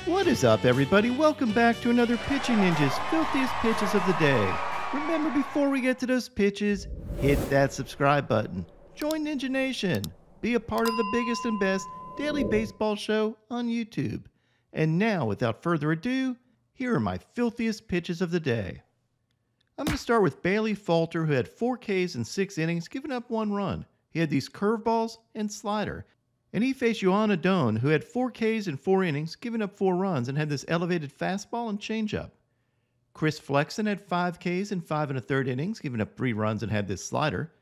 What is up, everybody? Welcome back to another Pitching Ninja's Filthiest Pitches of the Day. Remember, before we get to those pitches, hit that subscribe button. Join Ninja Nation. Be a part of the biggest and best daily baseball show on YouTube. And now, without further ado, here are my filthiest pitches of the day. I'm going to start with Bailey Falter, who had 4 Ks in 6 innings, giving up 1 run. He had these curveballs and slider. And he faced Yohan Adon, who had 4 Ks in 4 innings, giving up 4 runs, and had this elevated fastball and changeup. Chris Flexen had 5 Ks in 5 1/3 innings, giving up 3 runs, and had this slider.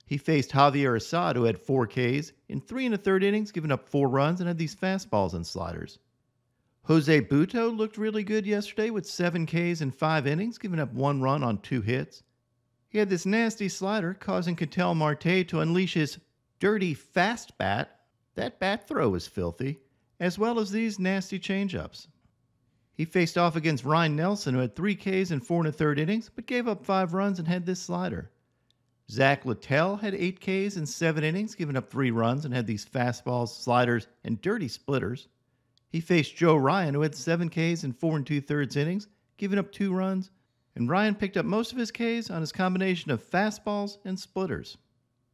He faced Javier Assad, who had 4 Ks in 3 1/3 innings, giving up 4 runs, and had these fastballs and sliders. Jose Butto looked really good yesterday with 7 Ks in 5 innings, giving up 1 run on 2 hits. He had this nasty slider, causing Ketel Marte to unleash his dirty fast bat. That bat throw was filthy, as well as these nasty changeups. He faced off against Ryan Nelson, who had 3 Ks in 4 1/3 innings, but gave up 5 runs and had this slider. Zach Littell had 8 Ks in 7 innings, giving up 3 runs and had these fastballs, sliders, and dirty splitters. He faced Joe Ryan, who had 7 Ks in 4 2/3 innings, giving up 2 runs, and Ryan picked up most of his Ks on his combination of fastballs and splitters.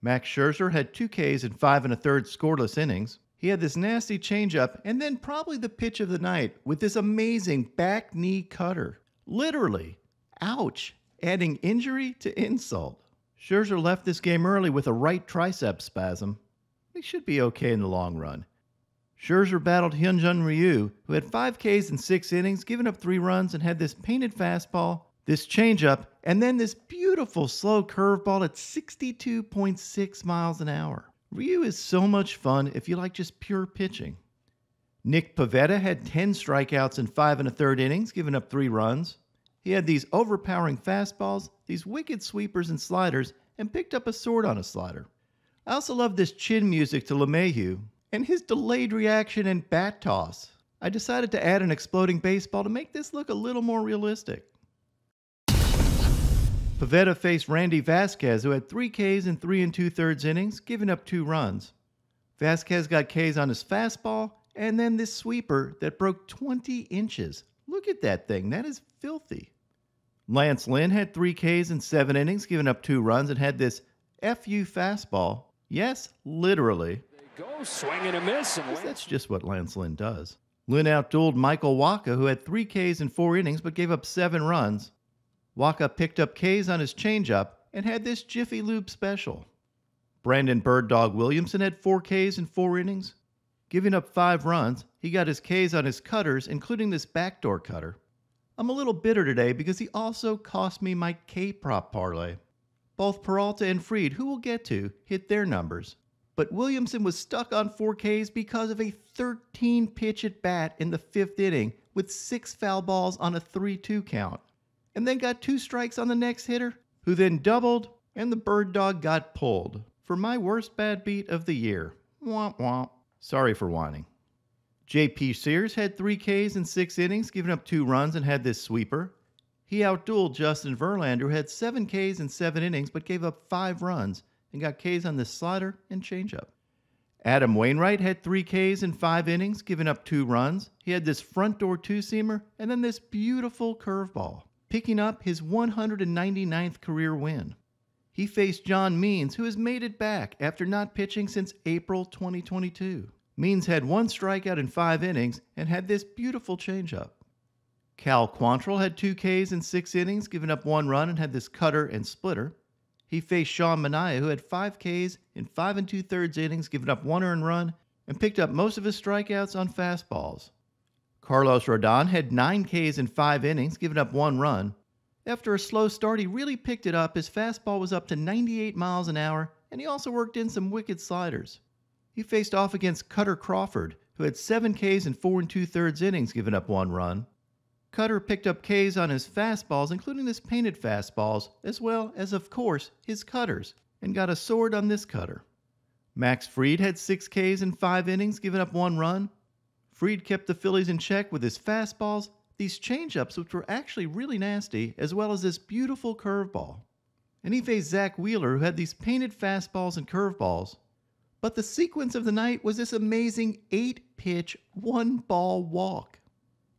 Max Scherzer had 2 Ks in 5 1/3 scoreless innings. He had this nasty changeup, and then probably the pitch of the night with this amazing back knee cutter. Literally, ouch, adding injury to insult. Scherzer left this game early with a right tricep spasm. He should be okay in the long run. Scherzer battled Hyunjin Ryu, who had 5 Ks in 6 innings, giving up 3 runs, and had this painted fastball, this changeup, and then this beautiful slow curveball at 62.6 miles an hour. Ryu is so much fun if you like just pure pitching. Nick Pivetta had 10 strikeouts in 5 1/3 innings, giving up 3 runs. He had these overpowering fastballs, these wicked sweepers and sliders, and picked up a sword on a slider. I also love this chin music to Leahey and his delayed reaction and bat toss. I decided to add an exploding baseball to make this look a little more realistic. Pivetta faced Randy Vasquez, who had 3 Ks in 3 2/3 innings, giving up 2 runs. Vasquez got Ks on his fastball, and then this sweeper that broke 20 inches. Look at that thing. That is filthy. Lance Lynn had 3 Ks in 7 innings, giving up 2 runs, and had this FU fastball. Yes, literally. They go swing and a miss. That's just what Lance Lynn does. Lynn outdueled Michael Wacha, who had 3 Ks in 4 innings, but gave up 7 runs. Wacha picked up Ks on his changeup and had this Jiffy Lube special. Brandon Bird Dog Williamson had 4 Ks in 4 innings. Giving up 5 runs, he got his Ks on his cutters, including this backdoor cutter. I'm a little bitter today because he also cost me my K-prop parlay. Both Peralta and Fried, who we'll get to, hit their numbers. But Williamson was stuck on 4 Ks because of a 13-pitch at bat in the 5th inning with 6 foul balls on a 3-2 count. And then got 2 strikes on the next hitter, who then doubled, and the bird dog got pulled for my worst bad beat of the year. Womp womp. Sorry for whining. J.P. Sears had 3 Ks in 6 innings, giving up 2 runs, and had this sweeper. He outdueled Justin Verlander, who had 7 Ks in 7 innings, but gave up 5 runs, and got Ks on this slider and changeup. Adam Wainwright had 3 Ks in 5 innings, giving up 2 runs. He had this front door 2-seamer, and then this beautiful curveball, picking up his 199th career win. He faced John Means, who has made it back after not pitching since April 2022. Means had 1 strikeout in 5 innings and had this beautiful changeup. Cal Quantrill had 2 Ks in 6 innings, giving up 1 run, and had this cutter and splitter. He faced Sean Manaea, who had 5 Ks in 5 2/3 innings, giving up 1 earned run, and picked up most of his strikeouts on fastballs. Carlos Rodon had 9 Ks in 5 innings, giving up 1 run. After a slow start, he really picked it up. His fastball was up to 98 miles an hour, and he also worked in some wicked sliders. He faced off against Cutter Crawford, who had 7 Ks in 4 2/3 innings, giving up 1 run. Cutter picked up Ks on his fastballs, including this painted fastballs, as well as, of course, his cutters, and got a sword on this cutter. Max Fried had 6 Ks in 5 innings, giving up 1 run. Fried kept the Phillies in check with his fastballs, these changeups, which were actually really nasty, as well as this beautiful curveball. And he faced Zach Wheeler, who had these painted fastballs and curveballs. But the sequence of the night was this amazing 8-pitch, 1-ball walk.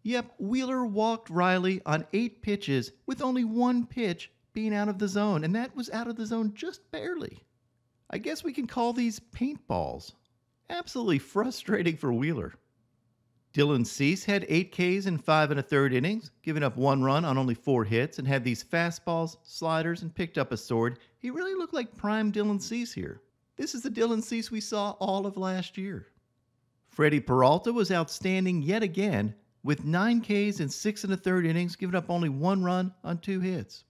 Yep, Wheeler walked Riley on 8 pitches with only 1 pitch being out of the zone, and that was out of the zone just barely. I guess we can call these paintballs. Absolutely frustrating for Wheeler. Dylan Cease had 8 Ks in 5 1/3 innings, giving up 1 run on only 4 hits, and had these fastballs, sliders, and picked up a sword. He really looked like prime Dylan Cease here. This is the Dylan Cease we saw all of last year. Freddy Peralta was outstanding yet again, with 9 Ks in 6 1/3 innings, giving up only 1 run on 2 hits.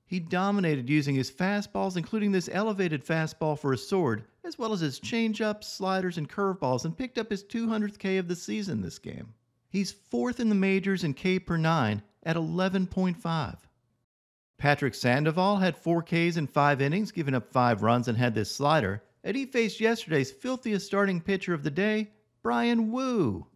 He dominated using his fastballs, including this elevated fastball for a sword, as well as his changeups, sliders, and curveballs, and picked up his 200th K of the season this game. He's 4th in the majors in K per 9 at 11.5. Patrick Sandoval had 4 Ks in 5 innings, giving up 5 runs, and had this slider, and he faced yesterday's filthiest starting pitcher of the day, Bryan Woo.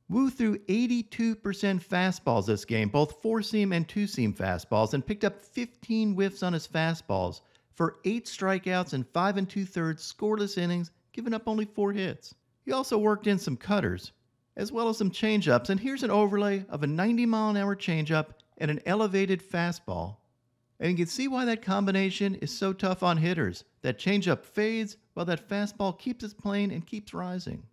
Woo threw 82% fastballs this game, both 4-seam and 2-seam fastballs, and picked up 15 whiffs on his fastballs for 8 strikeouts and 5 2/3 scoreless innings, giving up only 4 hits. He also worked in some cutters, as well as some changeups, and here's an overlay of a 90-mile-an-hour changeup and an elevated fastball. And you can see why that combination is so tough on hitters. That changeup fades while that fastball keeps its plane and keeps rising.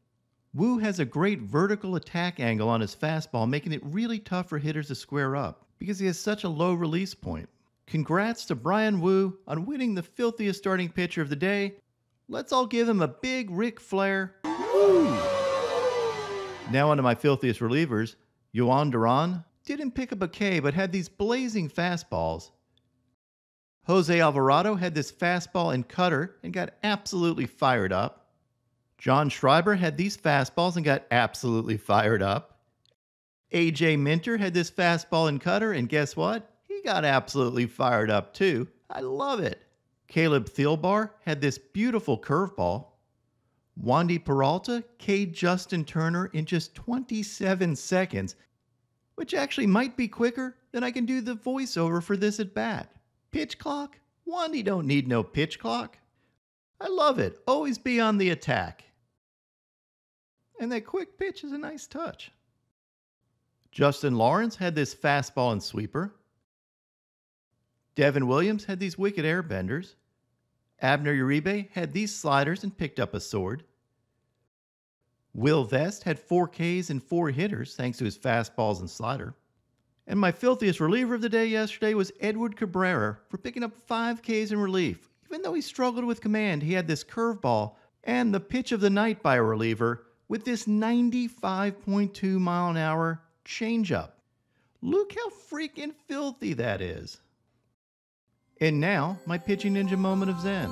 Woo has a great vertical attack angle on his fastball, making it really tough for hitters to square up because he has such a low release point. Congrats to Bryan Woo on winning the filthiest starting pitcher of the day. Let's all give him a big Ric Flair. Woo! Now onto my filthiest relievers. Yoan Duran didn't pick up a K, but had these blazing fastballs. Jose Alvarado had this fastball and cutter and got absolutely fired up. John Schreiber had these fastballs and got absolutely fired up. AJ Minter had this fastball and cutter, and guess what? He got absolutely fired up too. I love it. Caleb Thielbar had this beautiful curveball. Wandy Peralta K'd Justin Turner in just 27 seconds, which actually might be quicker than I can do the voiceover for this at bat. Pitch clock? Wandy don't need no pitch clock. I love it. Always be on the attack. And that quick pitch is a nice touch. Justin Lawrence had this fastball and sweeper. Devin Williams had these wicked airbenders. Abner Uribe had these sliders and picked up a sword. Will Vest had 4 Ks and 4 hitters thanks to his fastballs and slider. And my filthiest reliever of the day yesterday was Edward Cabrera for picking up 5 Ks in relief. Even though he struggled with command, he had this curveball and the pitch of the night by a reliever with this 95.2 mile an hour changeup. Look how freaking filthy that is. And now, my pitching ninja moment of zen.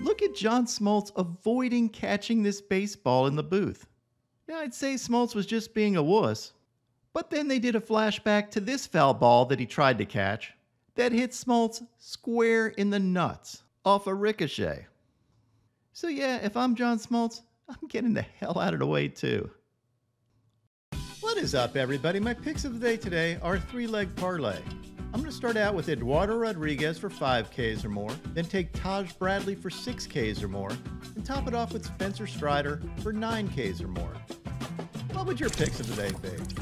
Look at John Smoltz avoiding catching this baseball in the booth. Now, I'd say Smoltz was just being a wuss, but then they did a flashback to this foul ball that he tried to catch that hit Smoltz square in the nuts off a ricochet. So yeah, if I'm John Smoltz, I'm getting the hell out of the way too. What is up, everybody? My picks of the day today are a 3-leg parlay. I'm going to start out with Eduardo Rodriguez for 5 Ks or more, then take Taj Bradley for 6 Ks or more, and top it off with Spencer Strider for 9 Ks or more. What would your picks of the day be?